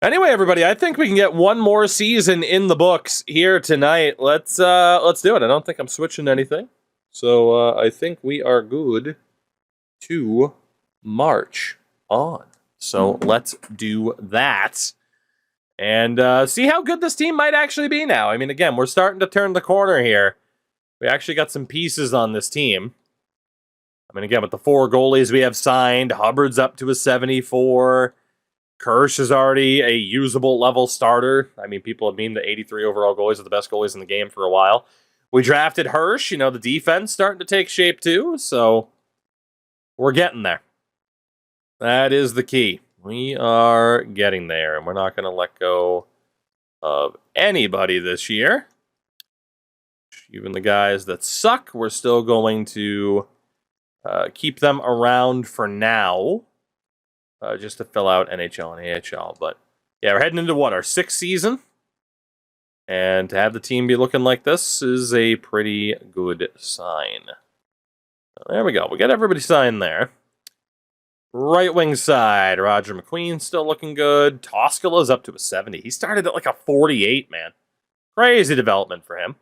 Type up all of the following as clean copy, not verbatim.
Anyway, everybody, I think we can get one more season in the books here tonight. Let's do it. I don't think I'm switching anything. So I think we are good to march on. So let's do that. And see how good this team might actually be now. I mean, again, we're starting to turn the corner here. We actually got some pieces on this team. I mean, again, with the 4 goalies we have signed, Hubbard's up to a 74. Kirsch is already a usable level starter. I mean, people have memed the 83 overall goalies are the best goalies in the game for a while. We drafted Hirsch. You know, the defense starting to take shape too. So we're getting there. That is the key. We are getting there, and we're not going to let go of anybody this year. Even the guys that suck, we're still going to keep them around for now. Just to fill out NHL and AHL. But yeah, we're heading into what, our 6th season? And to have the team be looking like this is a pretty good sign. There we go. We got everybody signed there. Right wing side, Roger McQueen still looking good. Toskala's up to a 70. He started at like a 48, man. Crazy development for him.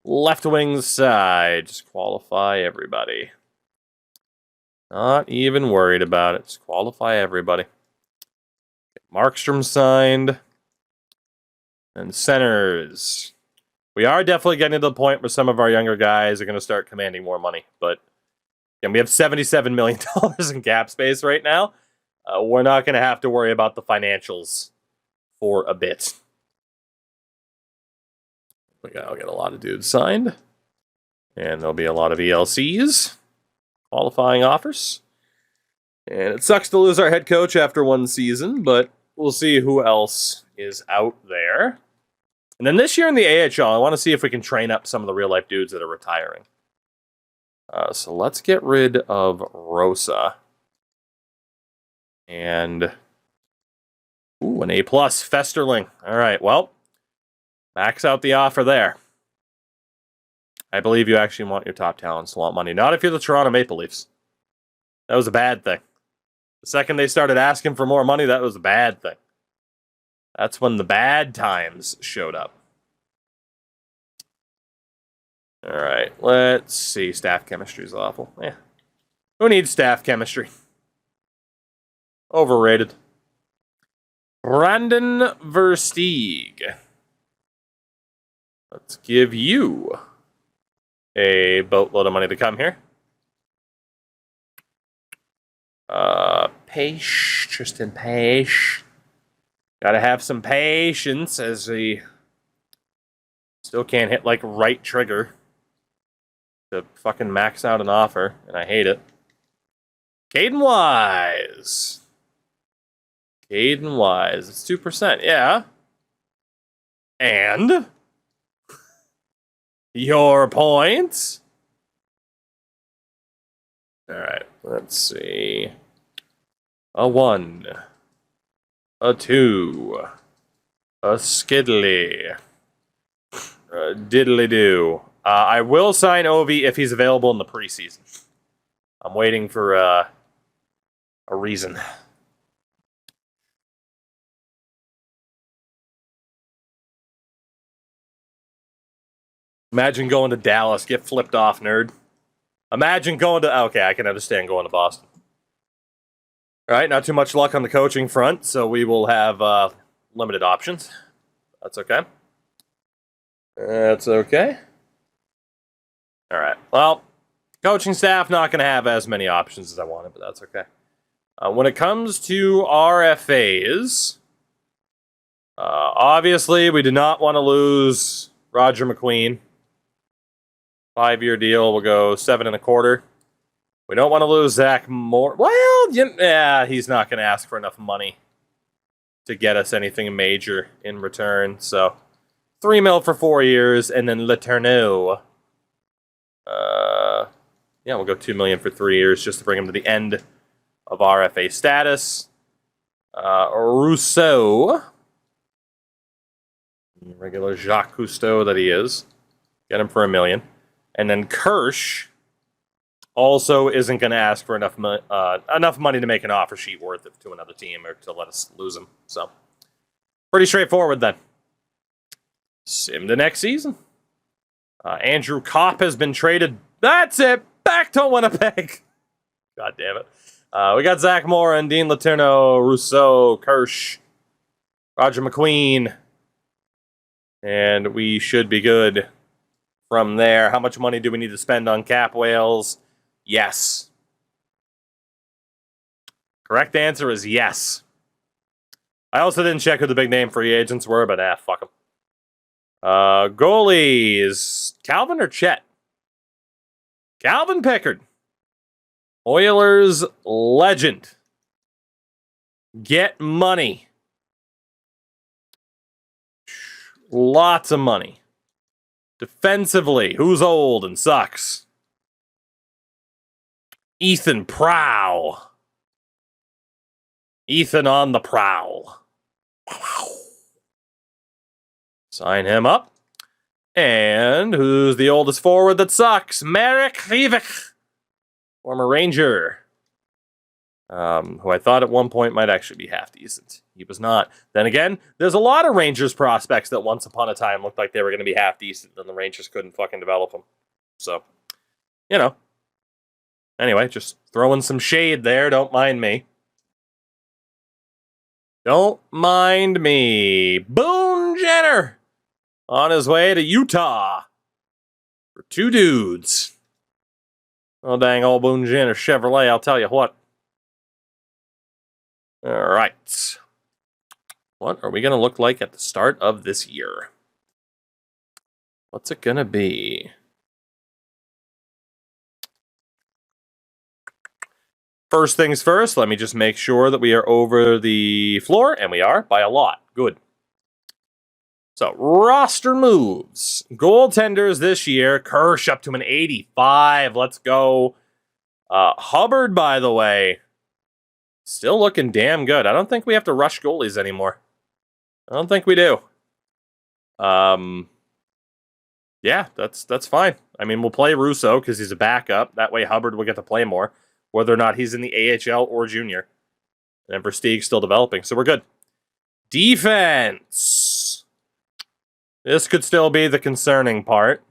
Left wing side, just qualify everybody. Not even worried about it. Just qualify everybody. Get Markstrom signed. And centers. We are definitely getting to the point where some of our younger guys are going to start commanding more money. But again, we have $77 million in cap space right now. We're not going to have to worry about the financials for a bit. I'll get a lot of dudes signed. And there'll be a lot of ELCs. Qualifying offers. And it sucks to lose our head coach after 1 season, but we'll see who else is out there. And then this year in the AHL, I want to see if we can train up some of the real-life dudes that are retiring. So let's get rid of Rosa. And an A+, Festerling. All right, well, max out the offer there. I believe you actually want your top talents to want money. Not if you're the Toronto Maple Leafs. That was a bad thing. The second they started asking for more money, that was a bad thing. That's when the bad times showed up. All right, let's see. Staff chemistry is awful. Who needs staff chemistry? Overrated. Brandon Versteeg. Let's give you a boatload of money to come here. Tristan Pache. Gotta have some patience as we still can't hit like right trigger to fucking max out an offer, and I hate it. Caden Wise. Caden Wise. It's 2%, yeah. And your points. All right, let's see. A 1. A 2. A skiddly. A diddly-do. I will sign Ovi if he's available in the preseason. I'm waiting for a reason. Imagine going to Dallas, get flipped off, nerd. Imagine going to... Okay, I can understand going to Boston. All right, not too much luck on the coaching front, so we will have limited options. That's okay. That's okay. All right, well, coaching staff not going to have as many options as I wanted, but that's okay. When it comes to RFAs, obviously we do not want to lose Roger McQueen. 5-year deal, we'll go 7.25. We don't want to lose Zach Moore. Well, yeah, he's not going to ask for enough money to get us anything major in return. So, $3 million for 4 years, and then Letourneau. Yeah, we'll go $2 million for 3 years just to bring him to the end of RFA status. Rousseau, regular Jacques Cousteau that he is, get him for $1 million. And then Kirsch, also isn't going to ask for enough money to make an offer sheet worth it to another team or to let us lose him. So, pretty straightforward then. Sim to next season. Andrew Kopp has been traded. That's it. Back to Winnipeg. God damn it. We got Zach Morin, Dean Letourneau, Rousseau, Kirsch, Roger McQueen. And we should be good from there. How much money do we need to spend on cap whales? Yes. Correct answer is yes. I also didn't check who the big name free agents were, but fuck them. Goalies. Calvin or Chet? Calvin Pickard. Oilers legend. Get money. Lots of money. Defensively, who's old and sucks? Ethan Prowl. Ethan on the prowl. Sign him up. And who's the oldest forward that sucks? Marek Rivik. Former Ranger. Who I thought at one point might actually be half decent. He was not. Then again, there's a lot of Rangers prospects that once upon a time looked like they were going to be half decent, and the Rangers couldn't fucking develop them. So, you know. Anyway, just throwing some shade there. Don't mind me. Don't mind me. Boone Jenner on his way to Utah for 2 dudes. Oh, dang, old Boone Jenner Chevrolet, I'll tell you what. All right. What are we going to look like at the start of this year? What's it going to be? First things first, let me just make sure that we are over the floor, and we are by a lot. Good. So, roster moves. Goaltenders this year, Kirsch up to an 85. Let's go. Hubbard, by the way, still looking damn good. I don't think we have to rush goalies anymore. I don't think we do. Yeah, that's fine. I mean, we'll play Russo because he's a backup. That way Hubbard will get to play more, whether or not he's in the AHL or junior. And Versteeg's still developing, so we're good. Defense. This could still be the concerning part.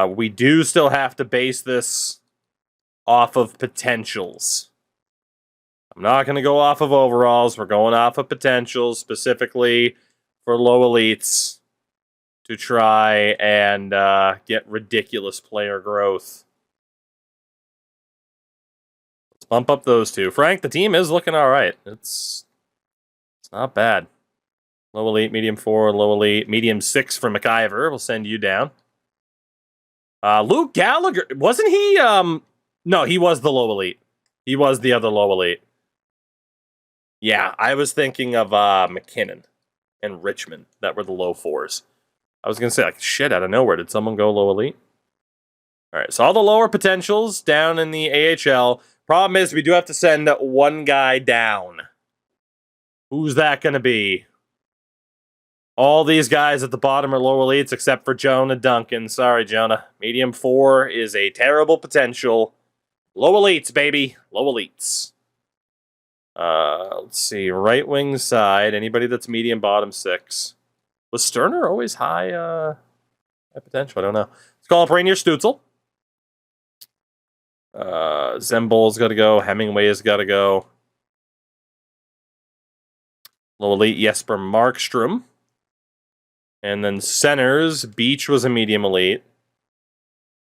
We do still have to base this off of potentials. I'm not going to go off of overalls. We're going off of potentials, specifically for low elites, to try and get ridiculous player growth. Let's bump up those two. Frank, the team is looking all right. It's not bad. Low elite, medium 4, low elite, medium 6 for McIver. We'll send you down. Luke Gallagher, wasn't he? No, he was the low elite. He was the other low elite. Yeah, I was thinking of McKinnon and Richmond that were the low 4s. I was going to say, like, shit, out of nowhere, did someone go low elite? All right, so all the lower potentials down in the AHL. Problem is, we do have to send one guy down. Who's that going to be? All these guys at the bottom are low elites except for Jonah Duncan. Sorry, Jonah. Medium 4 is a terrible potential. Low elites, baby. Low elites. Let's see. Right wing side. Anybody that's medium bottom 6. Was Sterner always high potential? I don't know. Let's call up Rainier Stutzel. Zembol's got to go. Hemingway's got to go. Low elite Jesper Markstrom. And then centers, Beach was a medium elite.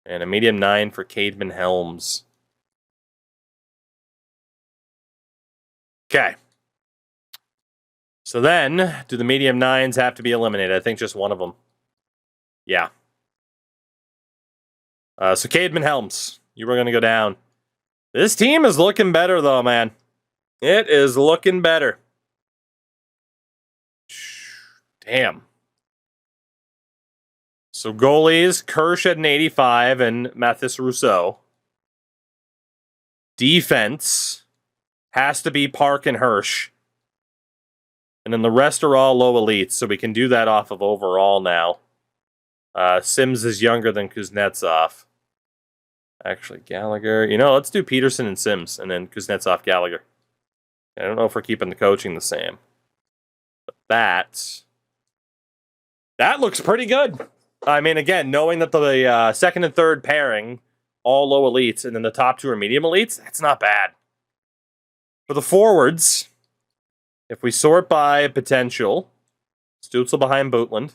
And a medium 9 for Cademan Helms. Okay. So then, do the medium 9s have to be eliminated? I think just one of them. Yeah. So Cademan Helms, you were going to go down. This team is looking better, though, man. It is looking better. Damn. So goalies, Kirsch at an 85 and Mathis Rousseau. Defense has to be Park and Hirsch. And then the rest are all low elites, so we can do that off of overall now. Sims is younger than Kuznetsov. Actually, Gallagher. Let's do Peterson and Sims, and then Kuznetsov, Gallagher. I don't know if we're keeping the coaching the same. But that looks pretty good. I mean, again, knowing that the second and third pairing, all low elites, and then the top two are medium elites, that's not bad. For the forwards, if we sort by potential, Stützle behind Butland,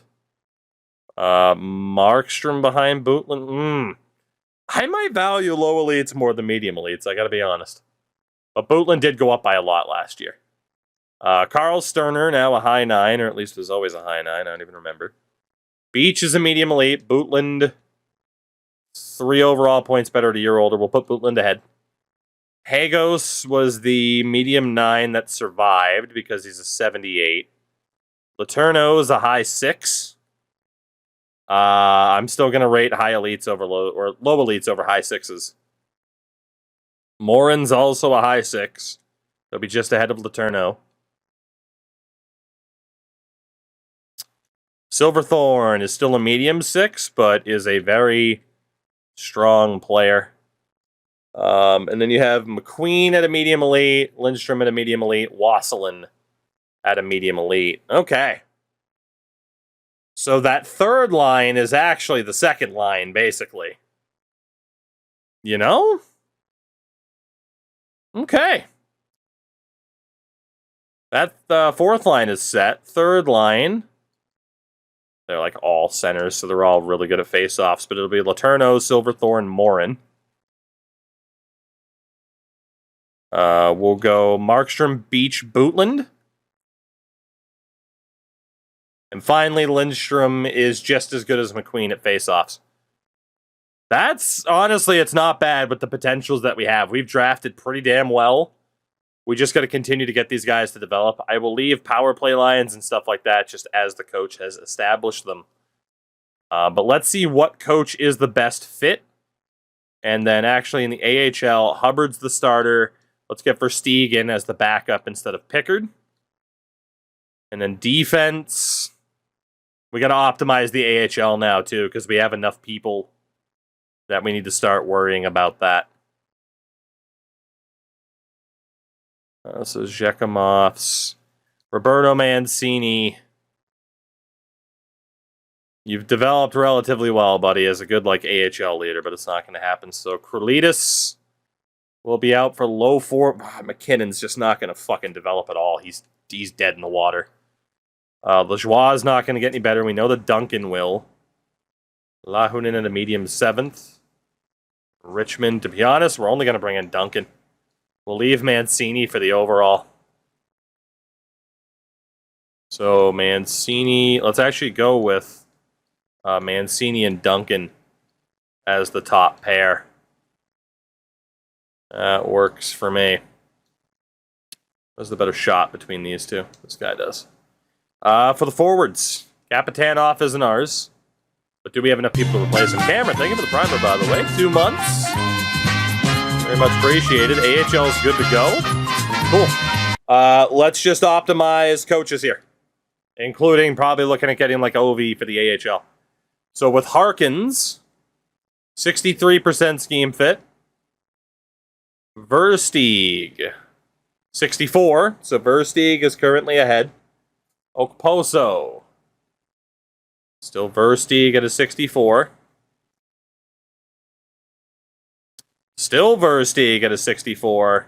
Markstrom behind Butland. I might value low elites more than medium elites, I gotta be honest. But Butland did go up by a lot last year. Carl Sterner, now a high 9, or at least was always a high 9, I don't even remember. Beach is a medium elite. Butland, 3 overall points better at a year older. We'll put Butland ahead. Hagos was the medium 9 that survived because he's a 78. Letourneau is a high 6. I'm still going to rate high elites over low elites over high 6s. Morin's also a high 6. He'll be just ahead of Letourneau. Silverthorne is still a medium 6, but is a very strong player. And then you have McQueen at a medium elite, Lindstrom at a medium elite, Wasselin at a medium elite. Okay. So that third line is actually the second line, basically. Okay. That fourth line is set. Third line, they're like all centers, so they're all really good at faceoffs, but it'll be Letourneau, Silverthorne, Morin. We'll go Markstrom, Beach, Butland. And finally, Lindstrom is just as good as McQueen at faceoffs. That's, honestly, it's not bad with the potentials that we have. We've drafted pretty damn well. We just got to continue to get these guys to develop. I will leave power play lines and stuff like that just as the coach has established them. But let's see what coach is the best fit. And then actually in the AHL, Hubbard's the starter. Let's get Versteegen as the backup instead of Pickard. And then defense, we got to optimize the AHL now too because we have enough people that we need to start worrying about that. So Zhekimov's, Roberto Mancini. You've developed relatively well, buddy, as a good AHL leader, but it's not going to happen. So Krolitis will be out for low 4. McKinnon's just not going to fucking develop at all. He's dead in the water. Lajoie is not going to get any better. We know that Duncan will. Lahunen at a medium 7th. Richmond, to be honest, we're only going to bring in Duncan. We'll leave Mancini for the overall. So Mancini, let's actually go with Mancini and Duncan as the top pair. That works for me. Who's the better shot between these two? This guy does. For the forwards, Kapitanov isn't ours. But do we have enough people to replace him? Cameron, thank you for the primer, by the way. 2 months. Very much appreciated. AHL is good to go. Cool. Let's just optimize coaches here. Including probably looking at getting OV for the AHL. So with Harkins, 63% scheme fit. Versteeg, 64. So Versteeg is currently ahead. Okposo, still Versteeg at a 64. Still Versteeg at a 64.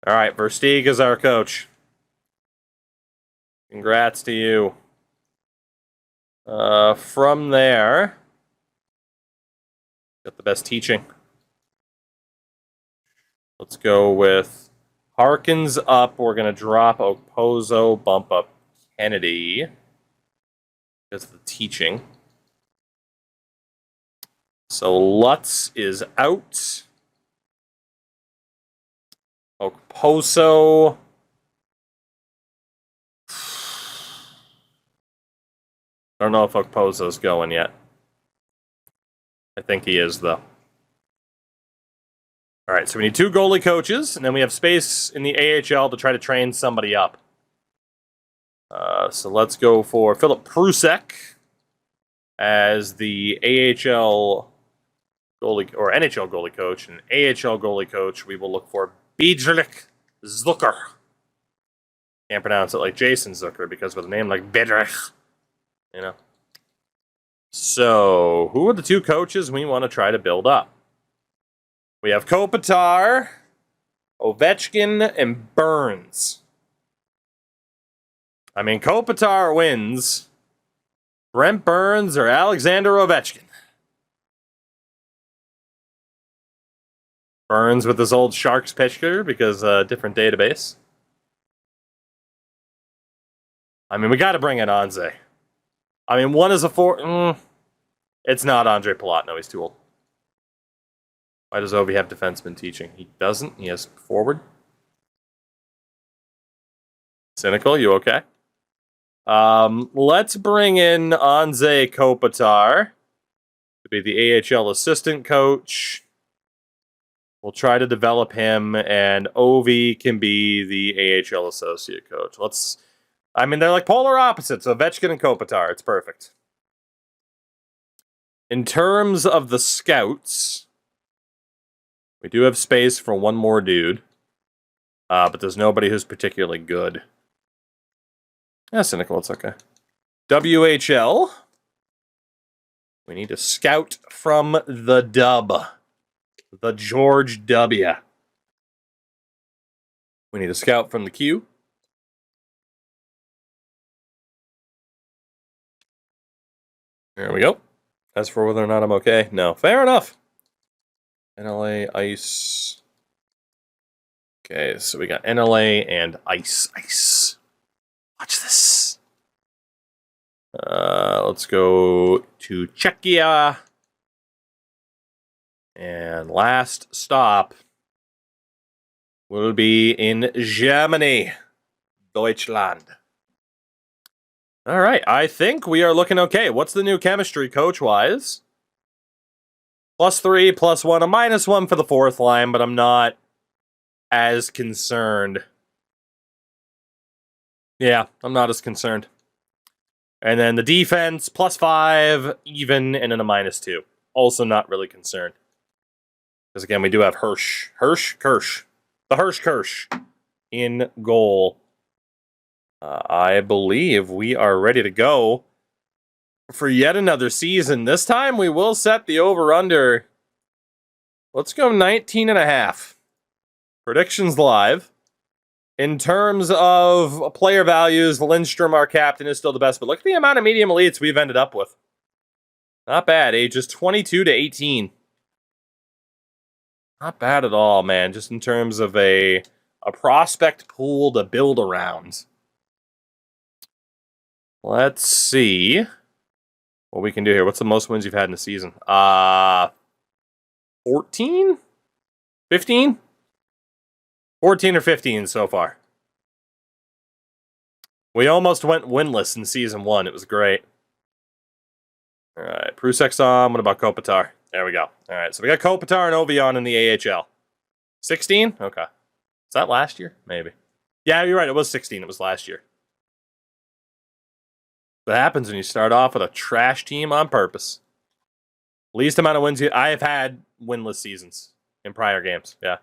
All right, Versteeg is our coach. Congrats to you. From there, got the best teaching. Let's go with Harkins up. We're going to drop Okposo, bump up Kennedy because of the teaching. So Lutz is out. Okposo. I don't know if Okposo's going yet. I think he is, though. All right, so we need 2 goalie coaches, and then we have space in the AHL to try to train somebody up. So let's go for Philip Prusek. as the AHL goalie or NHL goalie coach and AHL goalie coach, we will look for Bedřich Zucker. Can't pronounce it like Jason Zucker because with a name like Bedřich, you know. So, who are the two coaches we want to try to build up? We have Kopitar, Ovechkin, and Burns. I mean, Kopitar wins. Brent Burns or Alexander Ovechkin. Burns with his old Sharks pitcher because different database. I mean, we got to bring in Anze. I mean, one is a four. It's not Andre Palatno. He's too old. Why does Ovi have defenseman teaching? He doesn't. He has forward. Cynical, you okay? Let's bring in Anze Kopitar to be the AHL assistant coach. We'll try to develop him, and Ovi can be the AHL associate coach. They're like polar opposites, Ovechkin and Kopitar. It's perfect. In terms of the scouts, we do have space for one more dude, but there's nobody who's particularly good. Yeah, cynical, it's okay. WHL. We need a scout from the Dub. The George W. We need a scout from the Q. There we go. As for whether or not I'm okay, no. Fair enough. NLA, Ice. Okay, so we got NLA and Ice. Ice. Watch this. Let's go to Czechia. And last stop will be in Germany. Deutschland. All right, I think we are looking okay. What's the new chemistry coach-wise? +3, +1, a -1 for the fourth line, but I'm not as concerned. Yeah, I'm not as concerned. And then the defense, +5, even, and then a -2. Also not really concerned. Because again, we do have Kirsch. The Kirsch in goal. I believe we are ready to go for yet another season. This time we will set the over-under. Let's go 19.5. Predictions live. In terms of player values, Lindstrom, our captain, is still the best. But look at the amount of medium elites we've ended up with. Not bad. Ages 22 to 18. Not bad at all, man. Just in terms of a prospect pool to build around. Let's see what we can do here. What's the most wins you've had in a season? 14? 15? 14 or 15 so far. We almost went winless in season 1. It was great. All right, Prusak's on. What about Kopitar? There we go. All right, so we got Kopitar and Ovi on in the AHL. 16? Okay. Is that last year? Maybe. Yeah, you're right. It was 16. It was last year. What happens when you start off with a trash team on purpose? Least amount of wins I have had winless seasons in prior games. Yeah.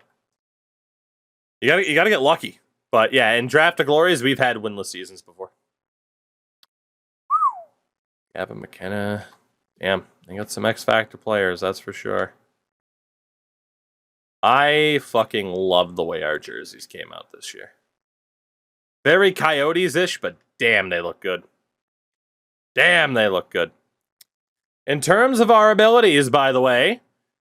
You gotta get lucky. But yeah, in Draft of Glories, we've had winless seasons before. Gavin McKenna. Damn, they got some X Factor players, that's for sure. I fucking love the way our jerseys came out this year. Very Coyotes-ish, but damn, they look good. Damn, they look good. In terms of our abilities, by the way,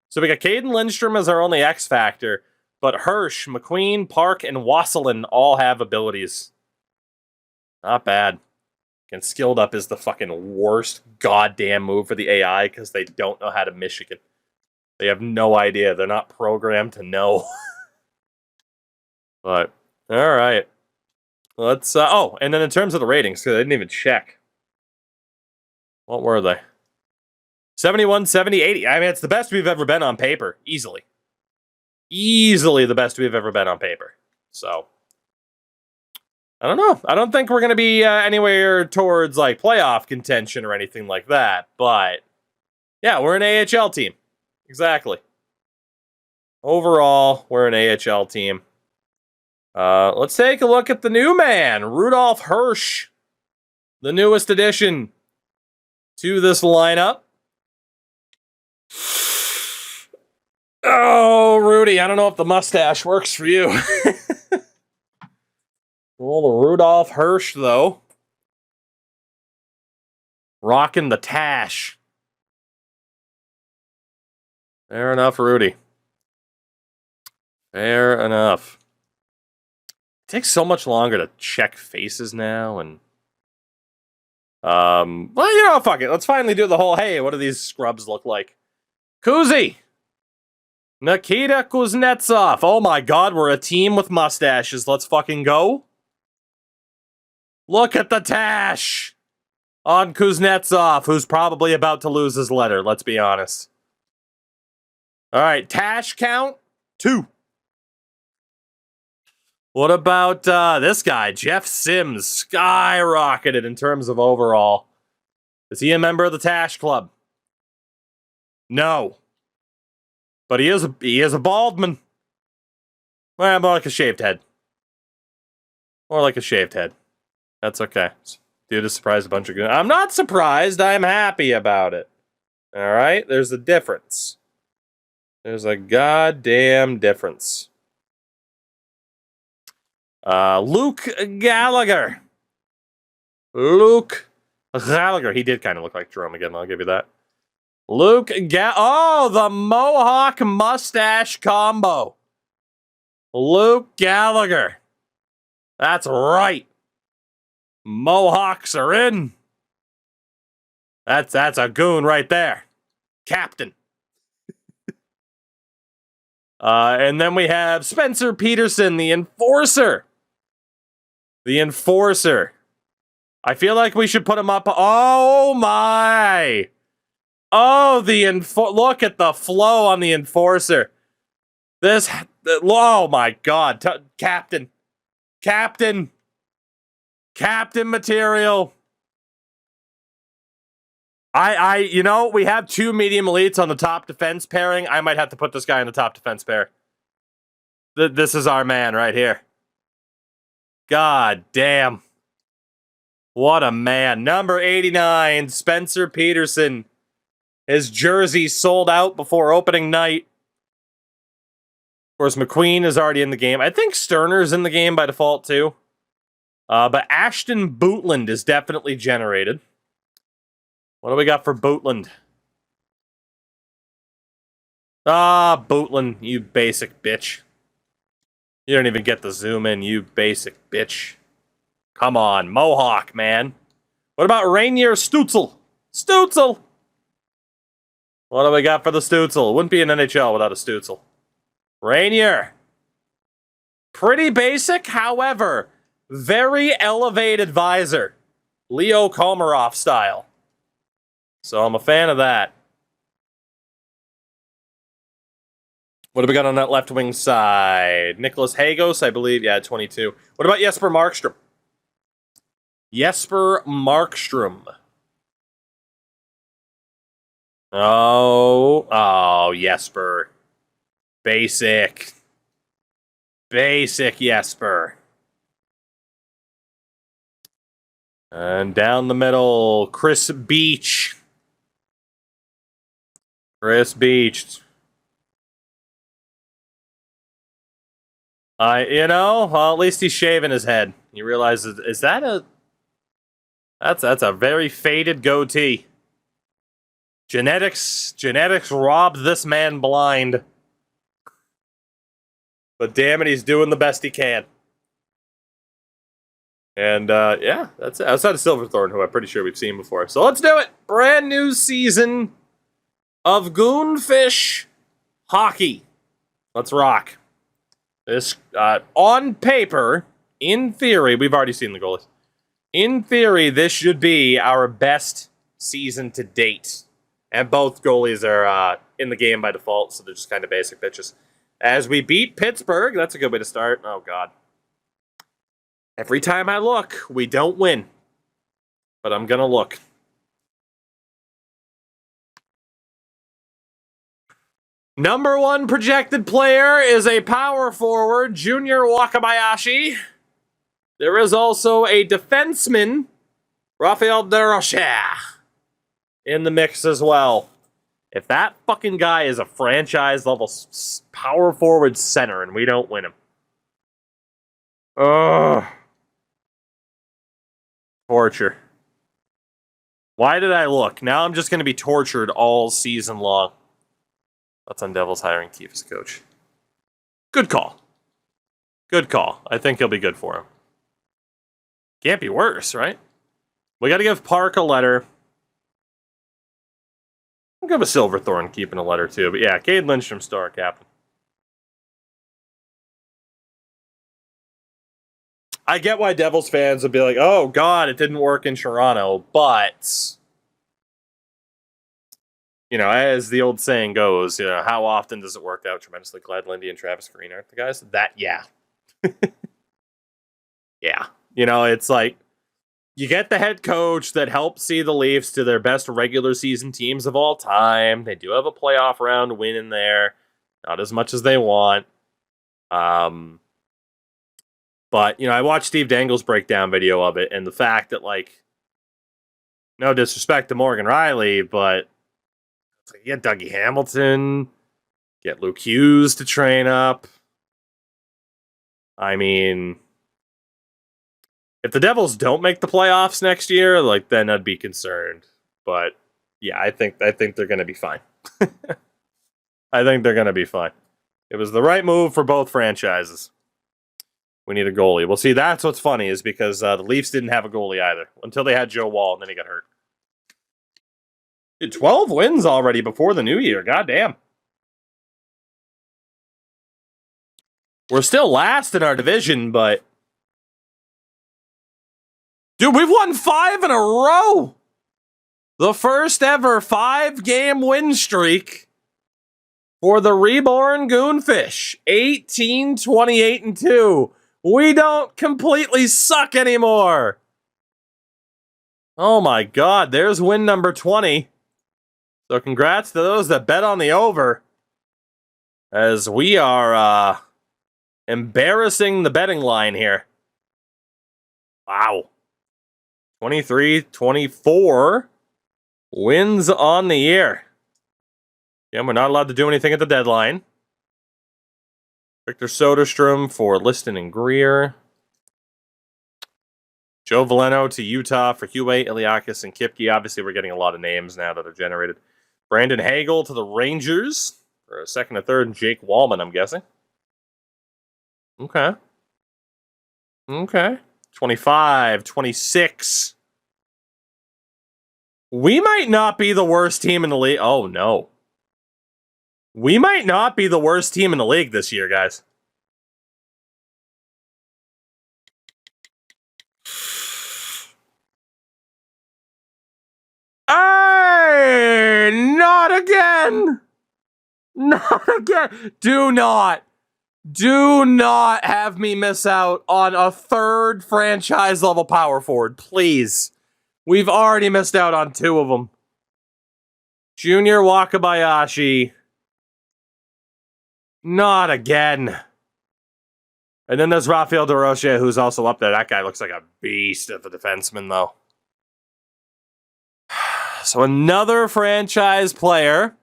so we got Caden Lindstrom as our only X Factor, but Hirsch, McQueen, Park, and Wasselin all have abilities. Not bad. And Skilled Up is the fucking worst goddamn move for the AI because they don't know how to Michigan. They have no idea. They're not programmed to know. But, all right. Let's, and then in terms of the ratings, because I didn't even check. What were they? 71, 70, 80. I mean, it's the best we've ever been on paper. Easily. Easily the best we've ever been on paper. So, I don't know. I don't think we're going to be anywhere towards like playoff contention or anything like that. But yeah, we're an AHL team. Exactly. Overall, we're an AHL team. Let's take a look at the new man, Rudolph Hirsch, the newest addition to this lineup. Oh, Rudy, I don't know if the mustache works for you. Well, the Rudolph Hirsch, though. Rocking the tash. Fair enough, Rudy. Fair enough. It takes so much longer to check faces now, and well, fuck it. Let's finally do the whole, hey, what do these scrubs look like? Kuzi! Nikita Kuznetsov. Oh my god, we're a team with mustaches. Let's fucking go. Look at the tash on Kuznetsov, who's probably about to lose his letter, let's be honest. All right, tash count 2. What about this guy, Jeff Sims? Skyrocketed in terms of overall. Is he a member of the Tash Club? No. But he is a bald man. Well, more like a shaved head. More like a shaved head. That's okay. Dude is surprised a bunch of good. I'm not surprised. I'm happy about it. All right? There's a difference. There's a goddamn difference. Luke Gallagher. Luke Gallagher. He did kind of look like Jerome again, I'll give you that. Oh, the Mohawk mustache combo. Luke Gallagher. That's right. Mohawks are in. That's a goon right there. Captain. And then we have Spencer Peterson, the Enforcer. The Enforcer. I feel like we should put him up. Oh, my. Oh, look at the flow on the Enforcer. Oh, my God. Captain. Captain. Captain material. We have 2 medium elites on the top defense pairing. I might have to put this guy in the top defense pair. This is our man right here. God damn. What a man. Number 89, Spencer Peterson. His jersey sold out before opening night. Of course, McQueen is already in the game. I think Sterner's in the game by default, too. But Ashton Bootland is definitely generated. What do we got for Bootland? Ah, Bootland, you basic bitch. You don't even get the zoom in, you basic bitch. Come on, Mohawk, man. What about Rainier Stutzel? Stutzel! What do we got for the Stutzel? Wouldn't be an NHL without a Stutzel. Rainier. Pretty basic, however, very elevated visor. Leo Komarov style. So I'm a fan of that. What have we got on that left wing side? Nicholas Hagos, I believe. Yeah, 22. What about Jesper Markstrom? Jesper Markstrom. Oh, Jesper. Basic. Basic Jesper. And down the middle, Chris Beach. Chris Beach. Well, at least he's shaving his head. You realize, is that a... That's a very faded goatee. Genetics robbed this man blind. But damn it, he's doing the best he can. And, yeah, that's it. Outside of Silverthorne, who I'm pretty sure we've seen before. So let's do it. Brand new season of Goonfish hockey. Let's rock. This, on paper, in theory, we've already seen the goalies. In theory, this should be our best season to date. And both goalies are in the game by default, so they're just kind of basic bitches. As we beat Pittsburgh, that's a good way to start. Oh, God. Every time I look, we don't win. But I'm going to look. Number 1 projected player is a power forward, Junior Wakabayashi. There is also a defenseman, Rafael DeRocher, in the mix as well. If that fucking guy is a franchise-level power forward center and we don't win him. Ugh. Torture. Why did I look? Now I'm just going to be tortured all season long. That's on Devils hiring Keefe as coach. Good call. Good call. I think he'll be good for him. Can't be worse, right? We got to give Park a letter. I'll give a Silverthorne keeping a letter too. But yeah, Cade Lindstrom, star captain. I get why Devils fans would be like, oh, God, it didn't work in Toronto. But, you know, as the old saying goes, you know, how often does it work out tremendously? Glad Lindy and Travis Green aren't the guys? Yeah. Yeah. You know, it's like, you get the head coach that helps see the Leafs to their best regular season teams of all time. They do have a playoff round win in there. Not as much as they want. But, you know, I watched Steve Dangle's breakdown video of it, and the fact that, like, no disrespect to Morgan Riley, but it's like, you get Dougie Hamilton, get Luke Hughes to train up. I mean, if the Devils don't make the playoffs next year, like, then I'd be concerned. But yeah, I think they're going to be fine. I think they're going to be fine. It was the right move for both franchises. We need a goalie. Well, see, that's what's funny is because the Leafs didn't have a goalie either until they had Joe Wall, and then he got hurt. Dude, 12 wins already before the new year. Goddamn. We're still last in our division, but dude, we've won 5 in a row. The first ever 5-game win streak for the reborn Goonfish. 18, 28, and 2. We don't completely suck anymore. Oh my God, there's win number 20. So congrats to those that bet on the over. As we are embarrassing the betting line here. Wow. 23-24 wins on the year. Yeah, we're not allowed to do anything at the deadline. Victor Soderstrom for Liston and Greer. Joe Veleno to Utah for Huey, Iliakis, and Kipke. Obviously, we're getting a lot of names now that are generated. Brandon Hagel to the Rangers for a second and third. And Jake Wallman, I'm guessing. Okay. 25, 26. We might not be the worst team in the league. Oh, no. We might not be the worst team in the league this year, guys. Hey, not again. Not again. Do not have me miss out on a third franchise level power forward, please. We've already missed out on 2 of them. Junior Wakabayashi. Not again. And then there's Rafael DeRocher, who's also up there. That guy looks like a beast of a defenseman, though. So another franchise player.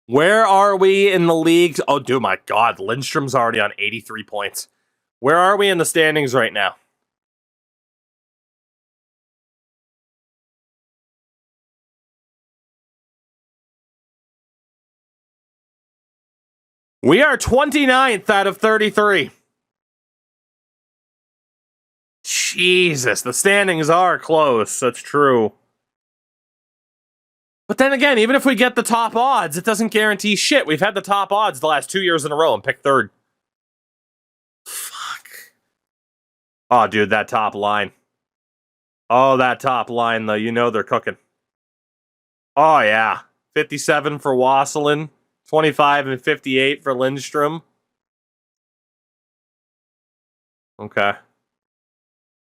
Where are we in the league? Oh, dude, my God. Lindstrom's already on 83 points. Where are we in the standings right now? We are 29th out of 33. Jesus, the standings are close. That's true. But then again, even if we get the top odds, it doesn't guarantee shit. We've had the top odds the last 2 years in a row and picked third. Fuck. Oh, dude, that top line. Oh, that top line, though. You know they're cooking. Oh, yeah. 57 for Wasselin. 25 and 58 for Lindstrom. Okay.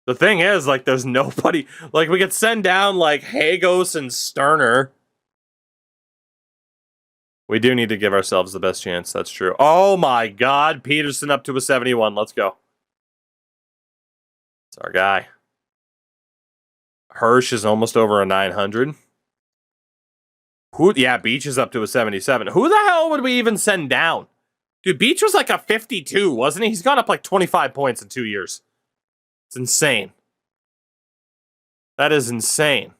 The thing is, like, there's nobody... Like, we could send down, like, Hagos and Sterner. We do need to give ourselves the best chance. That's true. Oh, my God. Peterson up to a 71. Let's go. It's our guy. Hirsch is almost over a 900. Yeah, Beach is up to a 77. Who the hell would we even send down? Dude, Beach was like a 52, wasn't he? He's gone up like 25 points in 2 years. It's insane. That is insane.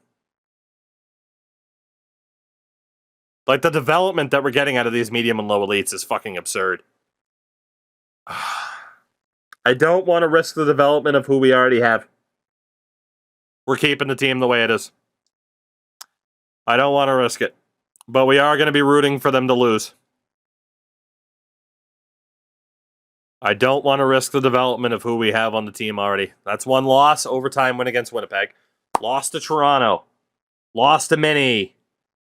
Like, the development that we're getting out of these medium and low elites is fucking absurd. I don't want to risk the development of who we already have. We're keeping the team the way it is. I don't want to risk it. But we are going to be rooting for them to lose. I don't want to risk the development of who we have on the team already. That's one loss. Overtime win against Winnipeg. Lost to Toronto. Lost to Mini.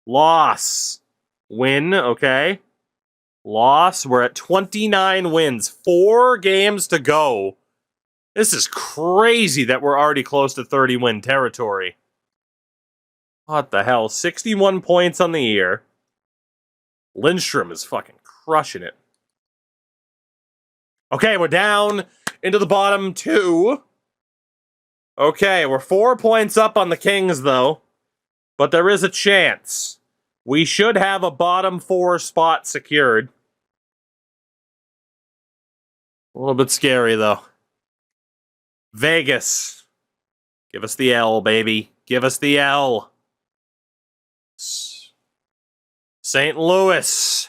Loss. Win, okay. Loss. We're at 29 wins. 4 games to go. This is crazy that we're already close to 30-win territory. What the hell? 61 points on the year. Lindstrom is fucking crushing it. Okay, we're down into the bottom 2. Okay, we're 4 points up on the Kings, though. But there is a chance. We should have a bottom 4 spot secured. A little bit scary, though. Vegas. Give us the L, baby. Give us the L. St. Louis.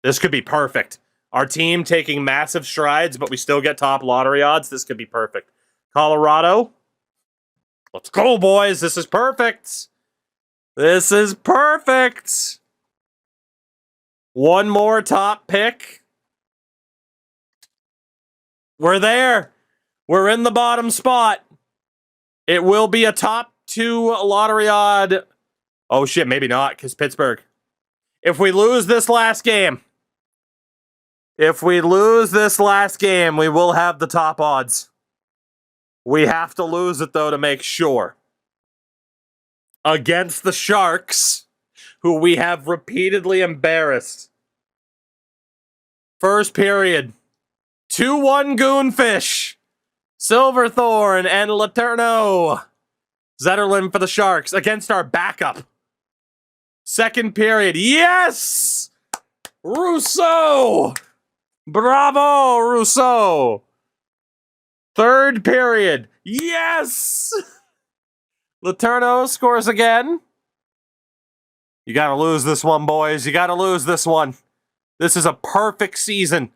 This could be perfect. Our team taking massive strides, but we still get top lottery odds. This could be perfect. Colorado. Let's go, boys. This is perfect. This is perfect. One more top pick. We're there. We're in the bottom spot. It will be a top 2 lottery odd. Oh, shit. Maybe not, because Pittsburgh. If we lose this last game, we will have the top odds. We have to lose it, though, to make sure. Against the Sharks, who we have repeatedly embarrassed. First period. 2-1 Goonfish. Silverthorne and Letourneau. Zetterlund for the Sharks against our backup. Second period. Yes! Rousseau! Bravo, Rousseau! Third period. Yes! Letourneau scores again. You gotta lose this one, boys. You gotta lose this one. This is a perfect season.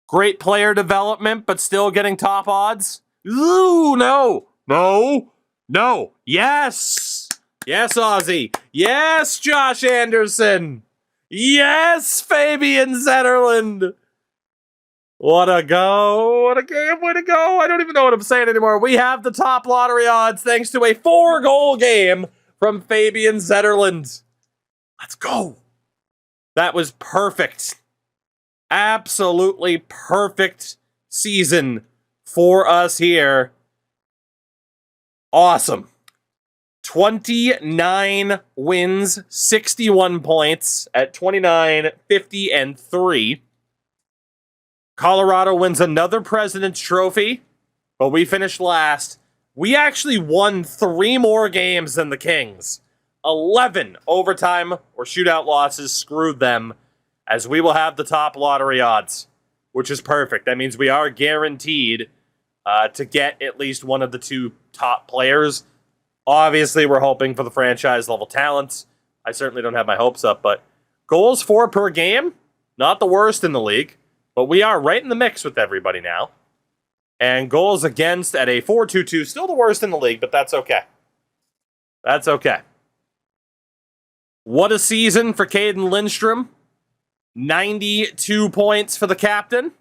Great player development, but still getting top odds. Ooh, no. No. No. Yes. Yes, Ozzy. Yes, Josh Anderson. Yes, Fabian Zetterlund. What a go. What a game. Way to go. I don't even know what I'm saying anymore. We have the top lottery odds thanks to a 4-goal game from Fabian Zetterlund. Let's go. That was perfect. Absolutely perfect season for us here. Awesome. 29 wins, 61 points at 29, 50, and 3. Colorado wins another President's Trophy, but we finished last. We actually won 3 more games than the Kings. 11 overtime or shootout losses screwed them, as we will have the top lottery odds, which is perfect. That means we are guaranteed to get at least one of the 2 top players. Obviously, we're hoping for the franchise-level talents. I certainly don't have my hopes up, but goals for per game, not the worst in the league, but we are right in the mix with everybody now. And goals against at a 4.22, still the worst in the league, but that's okay. That's okay. What a season for Caden Lindstrom. 92 points for the captain.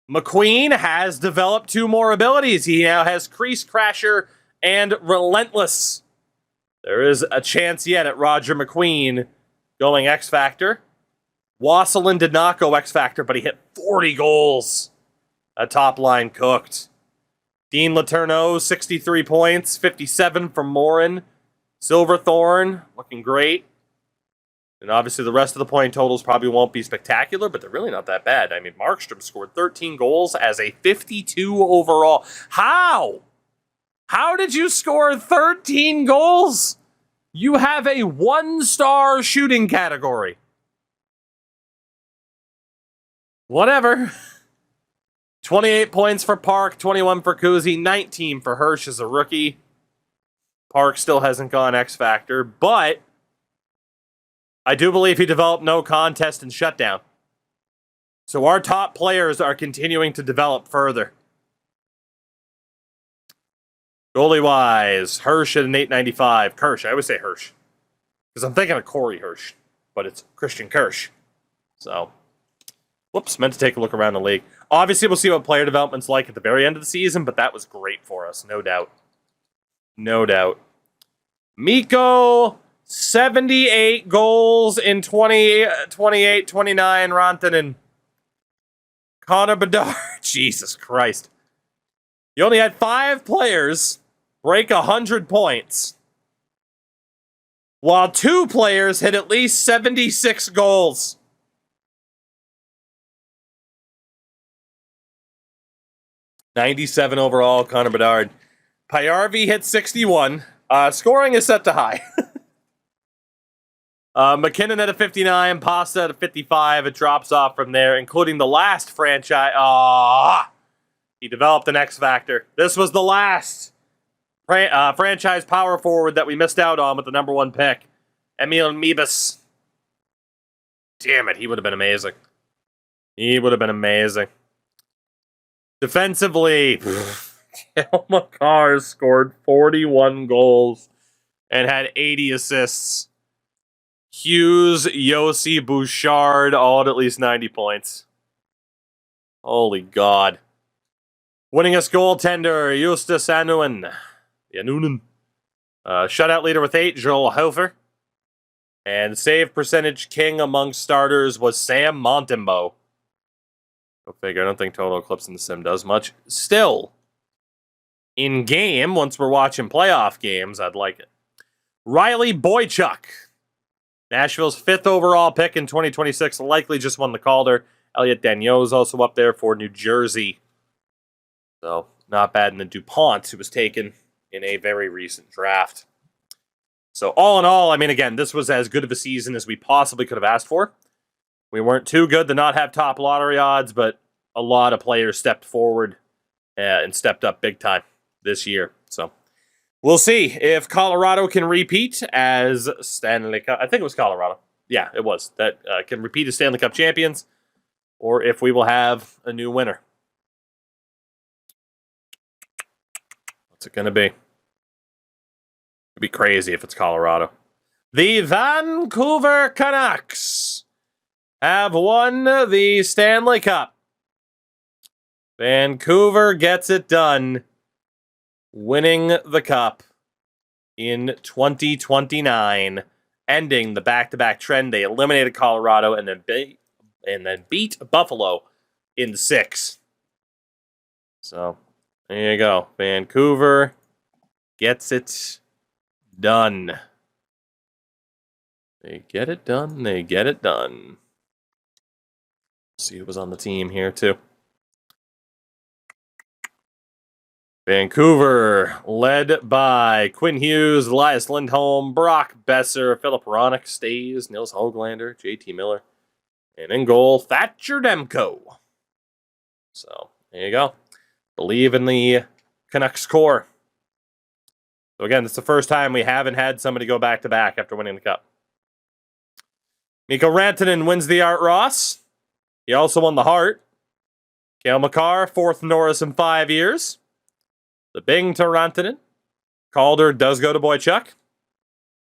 McQueen has developed 2 more abilities. He now has Crease Crasher and Relentless. There is a chance yet at Roger McQueen going X Factor. Wasselin did not go X Factor, but he hit 40 goals. A top line cooked. Dean Letourneau, 63 points, 57 from Morin. Silverthorne, looking great. And obviously the rest of the point totals probably won't be spectacular, but they're really not that bad. I mean, Markstrom scored 13 goals as a 52 overall. How? How did you score 13 goals? You have a 1-star shooting category. Whatever. 28 points for Park, 21 for Kuzi, 19 for Hirsch as a rookie. Park still hasn't gone X Factor, but I do believe he developed no contest and shutdown. So our top players are continuing to develop further. Goalie-wise, Hirsch at an 895. Kirsch, I always say Hirsch. Because I'm thinking of Corey Hirsch, but it's Christian Kirsch. So, whoops, meant to take a look around the league. Obviously, we'll see what player development's like at the very end of the season, but that was great for us, no doubt. No doubt. Mikko, 78 goals in 28-29, Rantanen. Connor Bedard, Jesus Christ. You only had 5 players break 100 points, while 2 players hit at least 76 goals. $97 overall, Connor Bedard. Pajärvi hit 61. Scoring is set to high. McKinnon at a 59, Pasta at a 55. It drops off from there, including the last franchise. He developed an X Factor. This was the last franchise power forward that we missed out on with the number 1 pick. Emil Mebus. Damn it, he would have been amazing. He would have been amazing. Defensively, Cale Makar scored 41 goals and had 80 assists. Hughes, Yossi, Bouchard, all at least 90 points. Holy God. Winningest goaltender, Justus Janunen. Shutout leader with 8, Joel Hofer. And save percentage king among starters was Sam Montembeault. Go figure, I don't think Total Eclipse in the sim does much. Still, in game, once we're watching playoff games, I'd like it. Riley Boychuk. Nashville's 5th overall pick in 2026, likely just won the Calder. Elliot Daigneault is also up there for New Jersey. So, not bad in the DuPont, who was taken in a very recent draft. So, all in all, I mean, again, this was as good of a season as we possibly could have asked for. We weren't too good to not have top lottery odds, but a lot of players stepped forward and stepped up big time this year. So, we'll see if Colorado can repeat as Stanley Cup. I think it was Colorado. Yeah, it was. That can repeat as Stanley Cup champions, or if we will have a new winner. What's it going to be? It'd be crazy if it's Colorado. The Vancouver Canucks have won the Stanley Cup. Vancouver gets it done, winning the Cup in 2029, ending the back-to-back trend. They eliminated Colorado and then beat Buffalo in 6. So, there you go. Vancouver gets it done. They get it done. They get it done. See who was on the team here, too. Vancouver, led by Quinn Hughes, Elias Lindholm, Brock Besser, Philip Hronek stays, Nils Höglander, JT Miller, and in goal, Thatcher Demko. So, there you go. Believe in the Canucks core. So again, it's the first time we haven't had somebody go back-to-back after winning the Cup. Mikko Rantanen wins the Art Ross. He also won the Hart. Cale Makar, 4th Norris in 5 years. The Bing to Rantanen. Calder does go to Boychuk.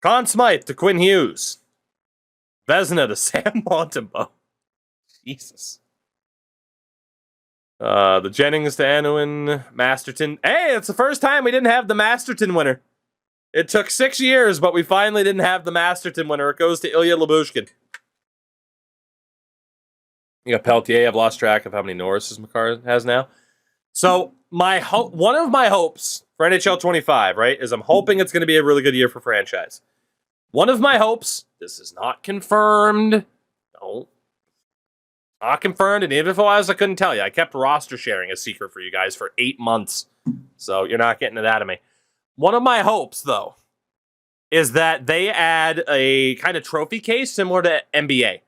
Conn Smythe to Quinn Hughes. Vezina to Sam Montembeault. Jesus. The Jennings to Anuin, Masterton. Hey, it's the first time we didn't have the Masterton winner. It took 6 years, but we finally didn't have the Masterton winner. It goes to Ilya Lyubushkin. You got Peltier. I've lost track of how many Norris's Makar has now. So one of my hopes for NHL 25, right, is I'm hoping it's going to be a really good year for franchise. One of my hopes, this is not confirmed. No. Not confirmed, and even if it was, I couldn't tell you. I kept roster sharing a secret for you guys for 8 months. So you're not getting it out of me. One of my hopes, though, is that they add a kind of trophy case similar to NBA.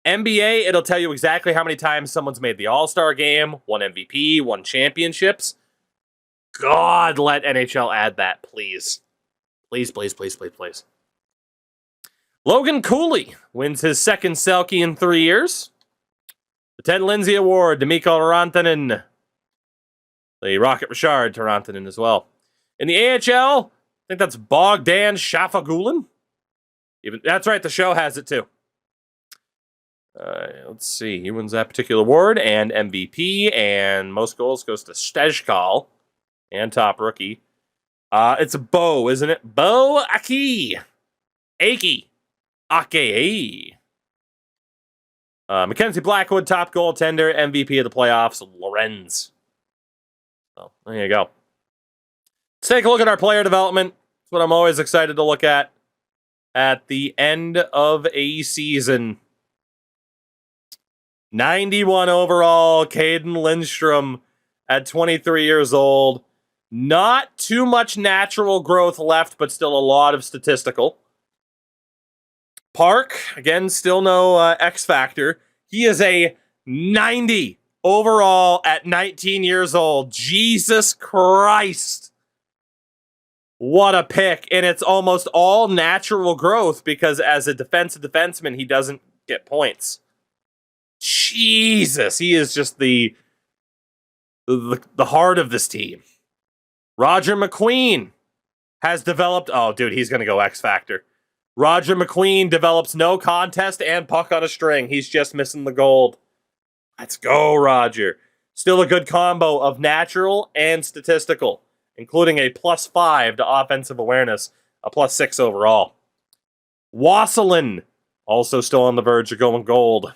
NBA, it'll tell you exactly how many times someone's made the All-Star game, won MVP, won championships. God, let NHL add that, please. Please, please, please, please, please. Logan Cooley wins his second Selke in 3 years. The Ted Lindsay Award to Mikko Rantanen. The Rocket Richard to Rantanen as well. In the AHL, I think that's Bogdan Shafagulin. That's right, the show has it too. Let's see. He wins that particular award and MVP, and most goals goes to Stejkal and top rookie. It's a Bo, isn't it? Bo Aki. Aki. Ake. Mackenzie Blackwood, top goaltender, MVP of the playoffs, Lorenz. So, there you go. Let's take a look at our player development. That's what I'm always excited to look at the end of a season. 91 overall, Caden Lindstrom at 23 years old. Not too much natural growth left, but still a lot of statistical. Park, again, still no X factor. He is a 90 overall at 19 years old. Jesus Christ. What a pick. And it's almost all natural growth because as a defensive defenseman, he doesn't get points. Jesus, he is just the heart of this team. Roger McQueen has developed... Oh, dude, he's going to go X factor. Roger McQueen develops no contest and puck on a string. He's just missing the gold. Let's go, Roger. Still a good combo of natural and statistical, including a +5 to offensive awareness, a +6 overall. Wasselin, also still on the verge of going gold.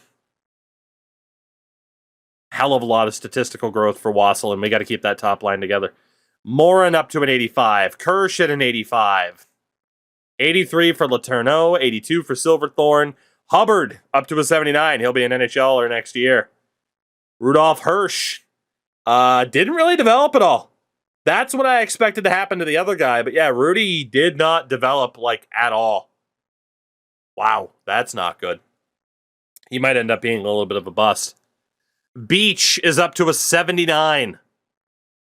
Hell of a lot of statistical growth for Wasselin. We got to keep that top line together. Morin up to an 85. Kirsch at an 85. 83 for Letourneau, 82 for Silverthorne. Hubbard up to a 79. He'll be an NHLer next year. Rudolph Hirsch didn't really develop at all. That's what I expected to happen to the other guy. But yeah, Rudy did not develop at all. Wow, that's not good. He might end up being a little bit of a bust. Beach is up to a 79.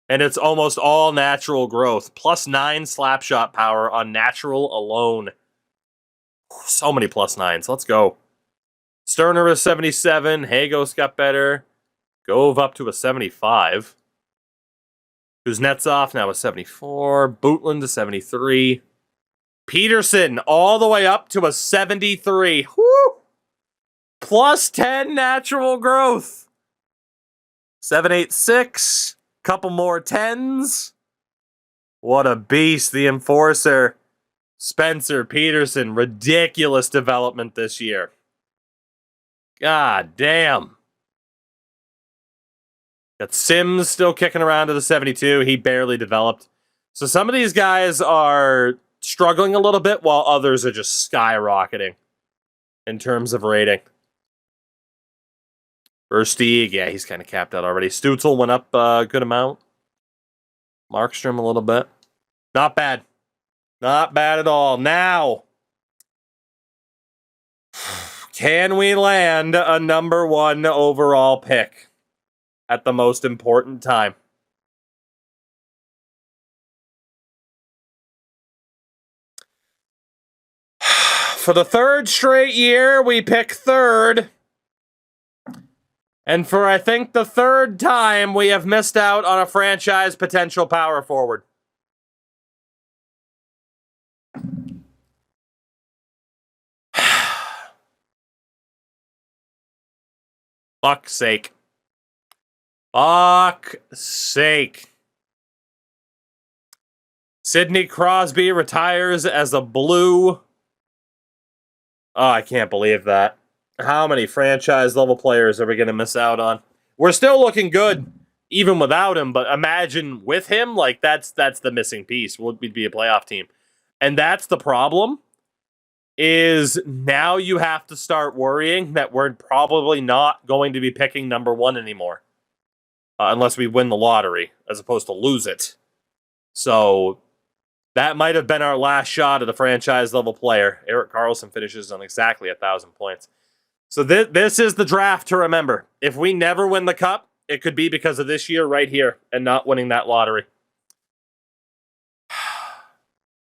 And it's almost all natural growth. +9 slap shot power on natural alone. So many +9s. Let's go. Sterner is 77. Hagos got better. Gove up to a 75. Kuznetsov now a 74. Bootland to 73. Peterson all the way up to a 73. Woo! +10 natural growth. 786. Couple more 10s. What a beast, the enforcer. Spencer Peterson, ridiculous development this year. God damn. Got Sims still kicking around to the 72. He barely developed. So some of these guys are struggling a little bit while others are just skyrocketing in terms of rating. Versteeg, yeah, he's kind of capped out already. Stutzel went up a good amount. Markstrom a little bit. Not bad. Not bad at all. Now, can we land a number 1 overall pick at the most important time? For the 3rd straight year, we pick 3rd. And for, I think, the 3rd time, we have missed out on a franchise potential power forward. Fuck's sake. Fuck's sake. Sidney Crosby retires as a Blue. Oh, I can't believe that. How many franchise-level players are we going to miss out on? We're still looking good, even without him, but imagine with him, like, that's the missing piece. We'd be a playoff team. And that's the problem, is now you have to start worrying that we're probably not going to be picking number 1 anymore. Unless we win the lottery, as opposed to lose it. So that might have been our last shot at a franchise-level player. Erik Karlsson finishes on exactly 1,000 points. So this is the draft to remember. If we never win the Cup, it could be because of this year right here and not winning that lottery.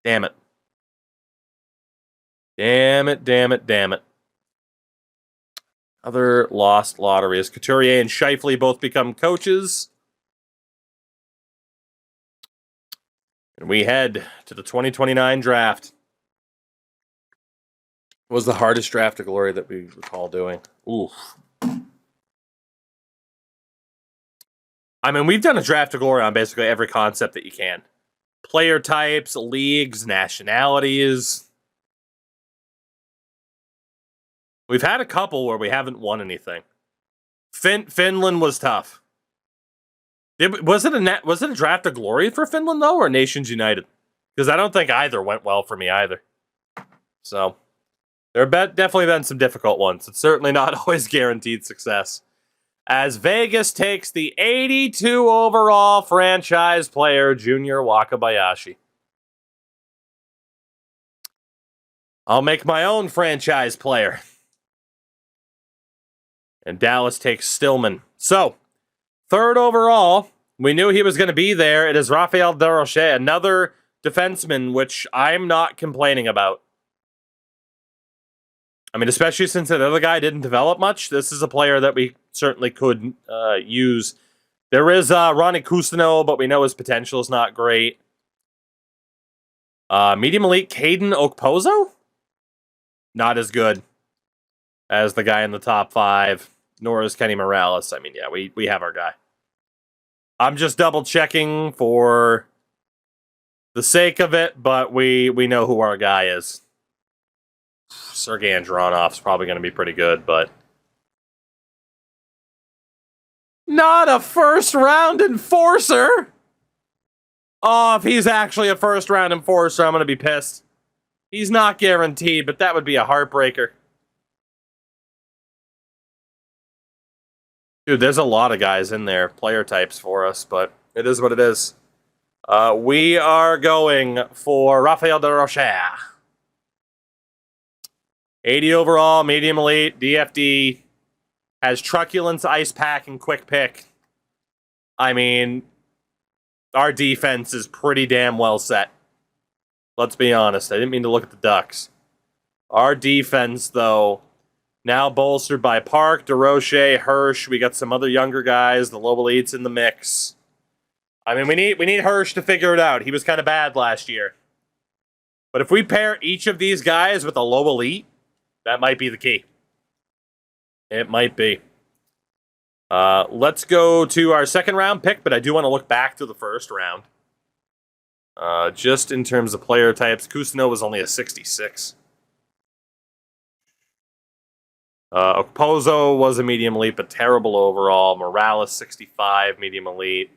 Damn it. Damn it, damn it, damn it. Other lost lotteries. Couturier and Scheifele both become coaches. And we head to the 2029 draft. What was the hardest draft of glory that we recall doing? Oof. I mean, we've done a draft of glory on basically every concept that you can. Player types, leagues, nationalities. We've had a couple where we haven't won anything. Finland was tough. Was it a draft of glory for Finland, though, or Nations United? Because I don't think either went well for me either. So, there have definitely been some difficult ones. It's certainly not always guaranteed success. As Vegas takes the 82 overall franchise player, Junior Wakabayashi. I'll make my own franchise player. And Dallas takes Stillman. So, 3rd overall, we knew he was going to be there. It is Raphael Desrochers, another defenseman, which I'm not complaining about. I mean, especially since the other guy didn't develop much, this is a player that we certainly could use. There is Ronnie Cousineau, but we know his potential is not great. Medium elite Caden Okposo? Not as good as the guy in the top 5, nor is Kenny Morales. I mean, yeah, we have our guy. I'm just double checking for the sake of it, but we know who our guy is. Sergei Andronov's probably going to be pretty good, but not a first-round enforcer. Oh, if he's actually a first-round enforcer, I'm going to be pissed. He's not guaranteed, but that would be a heartbreaker. Dude, there's a lot of guys in there, player types for us, but it is what it is. We are going for Raphael Desrochers. 80 overall, medium elite, DFD. Has truculence, ice pack, and quick pick. I mean, our defense is pretty damn well set. Let's be honest. I didn't mean to look at the Ducks. Our defense, though, now bolstered by Park, Desrochers, Hirsch. We got some other younger guys. The low elites in the mix. I mean, we need Hirsch to figure it out. He was kind of bad last year. But if we pair each of these guys with a low elite, that might be the key. It might be. Let's go to our 2nd round pick, but I do want to look back to the 1st round. Just in terms of player types, Cousineau was only a 66. Okposo was a medium elite, but terrible overall. Morales, 65, medium elite.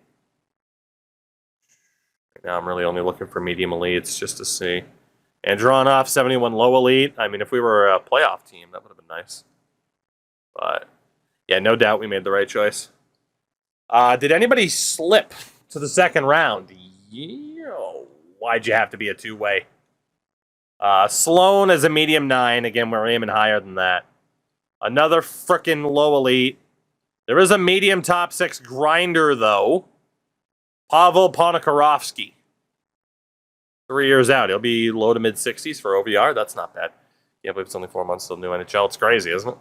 Right now I'm really only looking for medium elites just to see. Andronov, 71 low elite. I mean, if we were a playoff team, that would have been nice. But, yeah, no doubt we made the right choice. Did anybody slip to the 2nd round? Why'd you have to be a 2-way? Sloan is a medium 9. Again, we're aiming higher than that. Another frickin' low elite. There is a medium top 6 grinder, though. Pavel Ponikarovsky. 3 years out. He'll be low to mid-60s for OVR. That's not bad. Yeah, but it's only 4 months till new NHL. It's crazy, isn't it?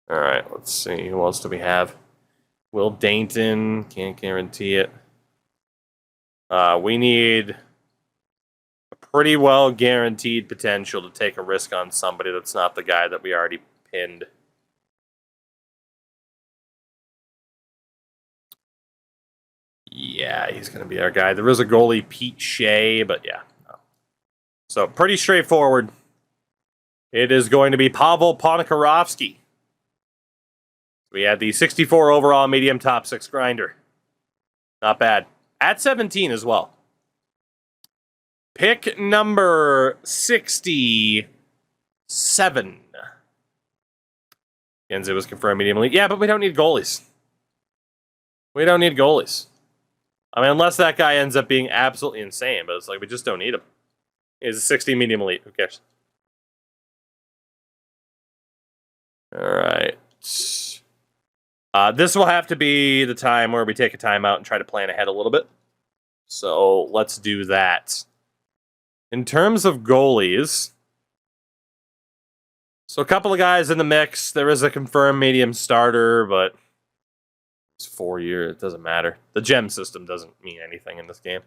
All right, let's see. Who else do we have? Will Dainton. Can't guarantee it. We need a pretty well guaranteed potential to take a risk on somebody that's not the guy that we already pinned. Yeah, he's going to be our guy. There is a goalie, Pete Shea, but yeah. No. So, pretty straightforward. It is going to be Pavel Ponikarovsky. We had the 64 overall medium top 6 grinder. Not bad. At 17 as well. Pick number 67. Genzi was confirmed medium elite. Yeah, but we don't need goalies. We don't need goalies. I mean, unless that guy ends up being absolutely insane, but it's like we just don't need him. He's a 60 medium elite. Who cares? All right. This will have to be the time where we take a timeout and try to plan ahead a little bit. So let's do that. In terms of goalies, so a couple of guys in the mix. There is a confirmed medium starter, but it's 4 years. It doesn't matter. The gem system doesn't mean anything in this game.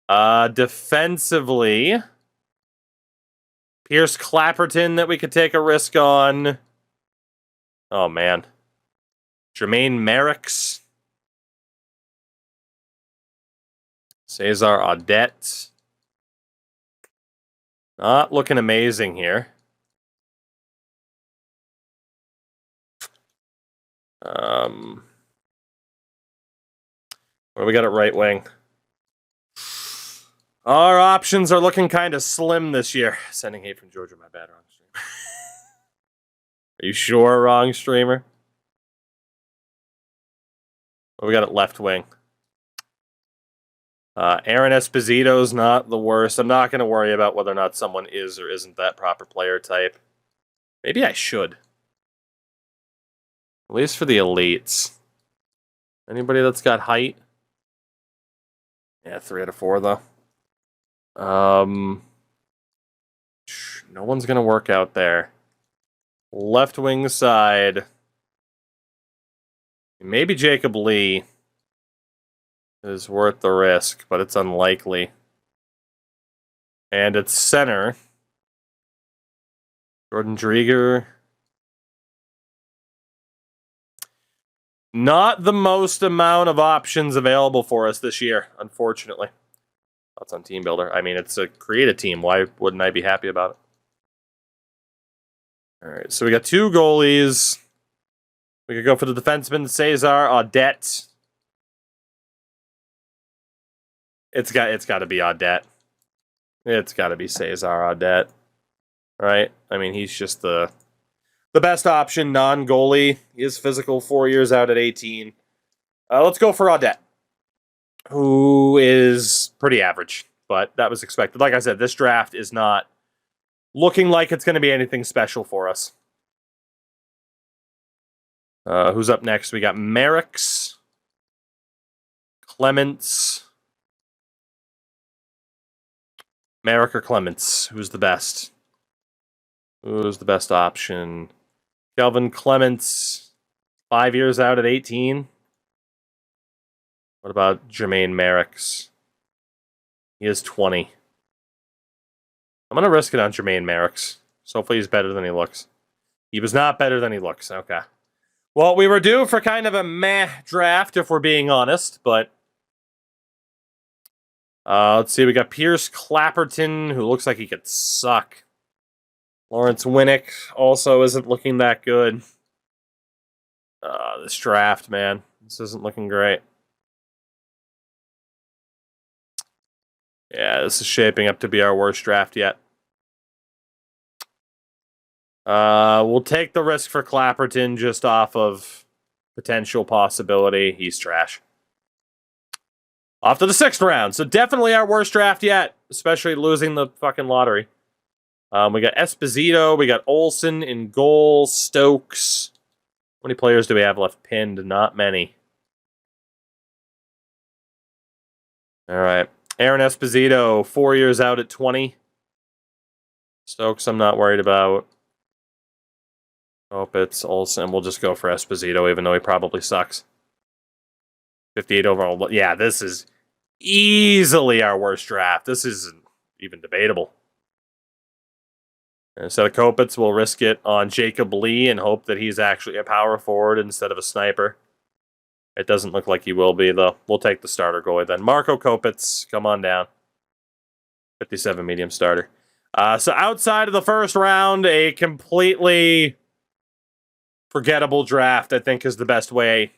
Defensively, Pierce Clapperton that we could take a risk on. Oh, man. Jermaine Merricks. Cesar Audette. Not looking amazing here. What do we got at right wing? Our options are looking kind of slim this year. Sending hate from Georgia, my bad, wrong streamer. Are you sure, wrong streamer? What do we got at left wing? Aaron Esposito's not the worst. I'm not going to worry about whether or not someone is or isn't that proper player type. Maybe I should. At least for the elites. Anybody that's got height? Yeah, 3 out of 4 though. No one's gonna work out there. Left wing side. Maybe Jacob Lee is worth the risk, but it's unlikely. And it's center. Jordan Drieger. Not the most amount of options available for us this year, unfortunately. Thoughts on Team Builder? I mean, it's a creative team. Why wouldn't I be happy about it? All right, so we got 2 goalies. We could go for the defenseman, Cesar Audette. It's got to be Audette. It's got to be Cesar Audette, right? I mean, he's just the best option, non-goalie. He is physical, 4 years out at 18. Let's go for Audette, who is pretty average, but that was expected. Like I said, this draft is not looking like it's going to be anything special for us. Who's up next? We got Merricks, Clements. Merrick or Clements? Who's the best? Who's the best option? Kelvin Clements, 5 years out at 18. What about Jermaine Merricks? He is 20. I'm going to risk it on Jermaine Merricks. So hopefully he's better than he looks. He was not better than he looks. Okay. Well, we were due for kind of a meh draft, if we're being honest, but let's see. We got Pierce Clapperton, who looks like he could suck. Lawrence Winnick also isn't looking that good. This draft, man. This isn't looking great. Yeah, this is shaping up to be our worst draft yet. We'll take the risk for Clapperton just off of potential possibility. He's trash. Off to the 6th round. So definitely our worst draft yet, especially losing the fucking lottery. We got Esposito. We got Olsen in goal. Stokes. How many players do we have left pinned? Not many. All right. Aaron Esposito, 4 years out at 20. Stokes, I'm not worried about. Hope it's Olsen. We'll just go for Esposito, even though he probably sucks. 58 overall. Yeah, this is easily our worst draft. This isn't even debatable. Instead of Kopitz, we'll risk it on Jacob Lee and hope that he's actually a power forward instead of a sniper. It doesn't look like he will be, though. We'll take the starter goalie then. Marco Kopitz, come on down. 57 medium starter. So outside of the first round, a completely forgettable draft, I think, is the best way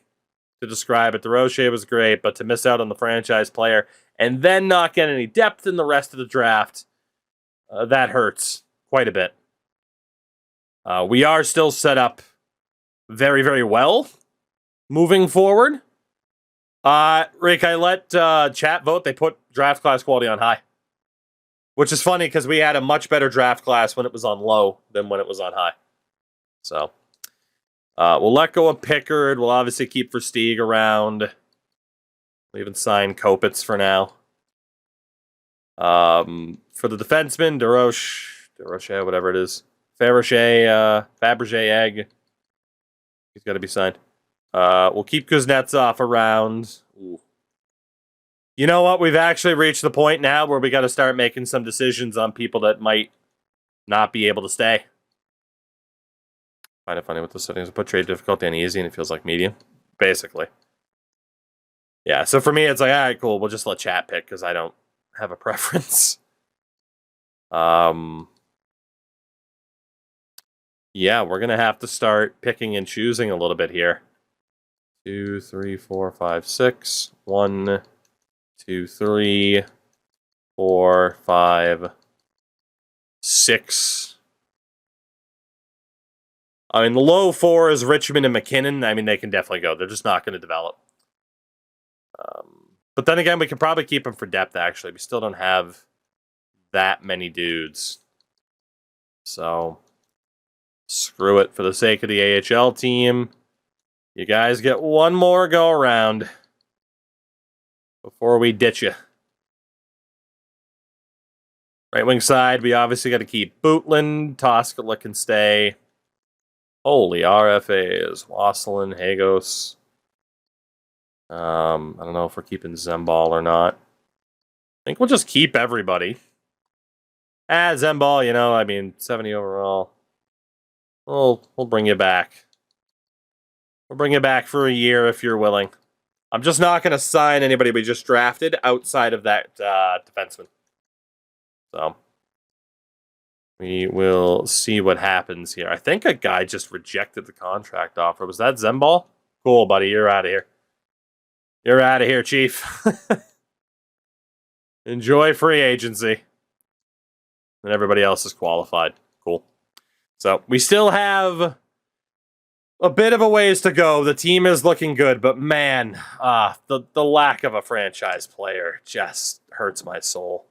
to describe it. DeRoche was great, but to miss out on the franchise player and then not get any depth in the rest of the draft, that hurts quite a bit. We are still set up very, very well moving forward. Rick, I let chat vote. They put draft class quality on high, which is funny because we had a much better draft class when it was on low than when it was on high. So we'll let go of Pickard. We'll obviously keep Versteeg around. We'll even sign Kopitz for now. For the defenseman, DeRoche, whatever it is. Fabergé, Egg. He's got to be signed. We'll keep Kuznetsov around. Ooh. You know what? We've actually reached the point now where we got to start making some decisions on people that might not be able to stay. Find it funny with the settings. I put trade difficulty on easy and it feels like medium. Basically. Yeah, so for me, it's like, all right, cool. We'll just let chat pick because I don't have a preference. Yeah, we're going to have to start picking and choosing a little bit here. 2, 3, 4, 5, 6. 1, 2, 3, 4, 5, 6. I mean, the low 4 is Richmond and McKinnon. I mean, they can definitely go. They're just not going to develop. But then again, we can probably keep them for depth, actually. We still don't have that many dudes. So, screw it. For the sake of the AHL team, you guys get one more go-around before we ditch you. Right wing side, we obviously got to keep Bootland. Toskala can stay. Holy RFAs. Wasselin, Hagos. I don't know if we're keeping Zembal or not. I think we'll just keep everybody. Zembal, 70 overall. We'll bring you back. We'll bring you back for a year if you're willing. I'm just not going to sign anybody we just drafted outside of that defenseman. So, we will see what happens here. I think a guy just rejected the contract offer. Was that Zembal? Cool, buddy. You're out of here. You're out of here, Chief. Enjoy free agency. And everybody else is qualified. Cool. So, we still have a bit of a ways to go. The team is looking good, but man, the lack of a franchise player just hurts my soul.